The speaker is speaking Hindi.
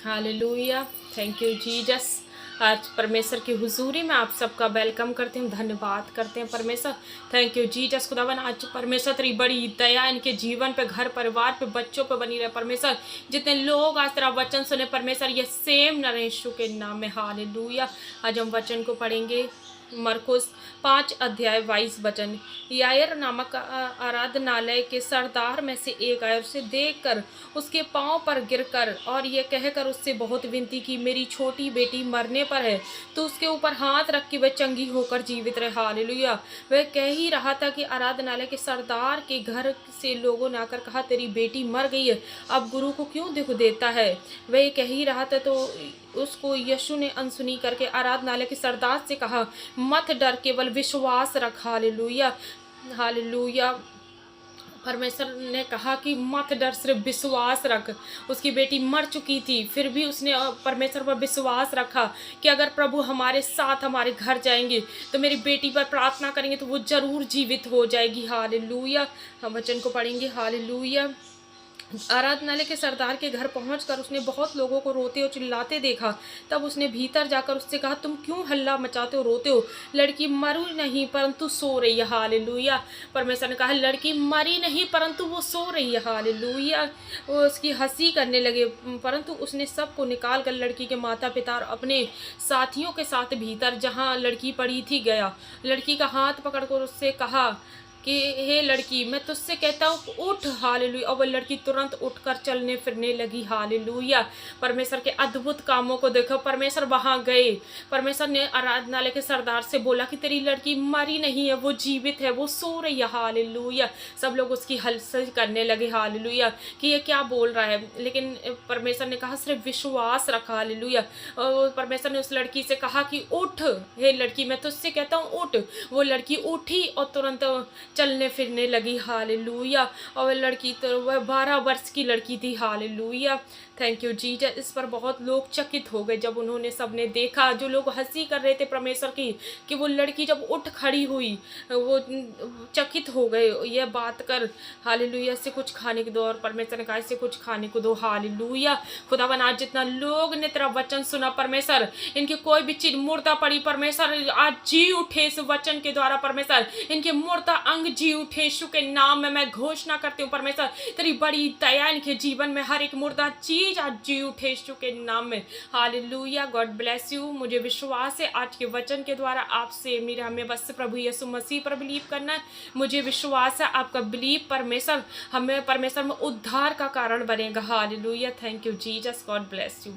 हालेलुया। Thank you Jesus. आज परमेश्वर की हुजूरी में आप सबका वेलकम करते हैं, धन्यवाद करते हैं परमेश्वर। Thank you Jesus. खुदावन आज परमेश्वर तेरी बड़ी दया इनके जीवन पे, घर परिवार पे, बच्चों पे बनी रहे परमेश्वर। जितने लोग आज तेरा वचन सुने परमेश्वर, ये सेम न रहे यीशु के नाम में। हालेलुया। आज हम वचन को पढ़ेंगे मरकुस 5 अध्याय 22 वचन। यायर नामक आराधनालय के सरदार में से एक आया, उसे देखकर उसके पांव पर गिरकर और ये कहकर उससे बहुत विनती की, मेरी छोटी बेटी मरने पर है, तो उसके ऊपर हाथ रख के वह चंगी होकर जीवित रहे। हालेलुया। वह कह ही रहा था कि आराधनालय के सरदार के घर से लोगों ने आकर कहा, तेरी बेटी मर गई है, अब गुरु को क्यों दुख देता है। वह कह ही रहा था तो उसको यीशु ने अनसुनी करके आराधनालय के सरदार से कहा, मत डर, केवल विश्वास रख। हालेलुया। हालेलुया। परमेश्वर ने कहा कि मत डर, सिर्फ विश्वास रख। उसकी बेटी मर चुकी थी, फिर भी उसने परमेश्वर पर विश्वास रखा कि अगर प्रभु हमारे साथ हमारे घर जाएंगे तो मेरी बेटी पर प्रार्थना करेंगे तो वो जरूर जीवित हो जाएगी। हालेलुया। हम वचन को पढ़ेंगे। हालेलुया। आराधनालय के सरदार के घर पहुंचकर उसने बहुत लोगों को रोते और चिल्लाते देखा। तब उसने भीतर जाकर उससे कहा, तुम क्यों हल्ला मचाते हो, रोते हो? लड़की मरी नहीं परंतु सो रही है। हालेलुया। परमेश्वर ने कहा, लड़की मरी नहीं परंतु वो सो रही है। हालेलुया। वो उसकी हंसी करने लगे, परंतु उसने सबको निकाल कर लड़की के माता पिता और अपने साथियों के साथ भीतर जहाँ लड़की पड़ी थी गया। लड़की का हाथ पकड़कर उससे कहा कि हे लड़की, मैं तुझसे कहता हूँ उठ। हालेलुया। और वह लड़की तुरंत उठकर चलने फिरने लगी। हालेलुया। परमेश्वर के अद्भुत कामों को देखो। परमेश्वर वहां गए, परमेश्वर ने आराधनालय के सरदार से बोला कि तेरी लड़की मरी नहीं है, वो जीवित है, वो सो रही है। हालेलुया। सब लोग उसकी हलचल करने लगे। हालेलुया कि ये क्या बोल रहा है, लेकिन परमेश्वर ने कहा सिर्फ विश्वास रखा। हालेलुया। और परमेश्वर ने उस लड़की से कहा कि उठ, हे लड़की, मैं तुझसे कहता हूँ उठ। वो लड़की उठी और तुरंत चलने फिरने लगी। हालेलुया। और वह लड़की तो वह 12 वर्ष की लड़की थी। हालेलुया। Thank you Jesus. इस पर बहुत लोग चकित हो गए जब उन्होंने सबने देखा, जो लोग हंसी कर रहे थे परमेश्वर की कि वो लड़की जब उठ खड़ी हुई, वो चकित हो गए यह बात कर। हालेलुया। इससे कुछ खाने को दो। और परमेश्वर ने कहा इससे कुछ खाने को दो। हालेलुया। खुदावन आज जितना लोग ने तेरा वचन सुना परमेश्वर, इनकी कोई भी चीज मुर्दा पड़ी परमेश्वर आज जी उठे इस वचन के द्वारा। परमेश्वर इनके मुर्दा अंग जी उठे यीशु के नाम में। मैं घोषणा करती हूँ परमेश्वर तेरी बड़ी दया इनके जीवन में, हर एक मुर्दा चीज आज जी उठे यीशु के नाम में। हालेलुया। God bless you. मुझे विश्वास है आज के वचन के द्वारा आपसे मेरा, हमें बस प्रभु यीशु मसीह पर बिलीव करना है। मुझे विश्वास है आपका बिलीव परमेश्वर हमें परमेश्वर में उद्धार का कारण बनेगा। Hallelujah. Thank you Jesus. God bless you.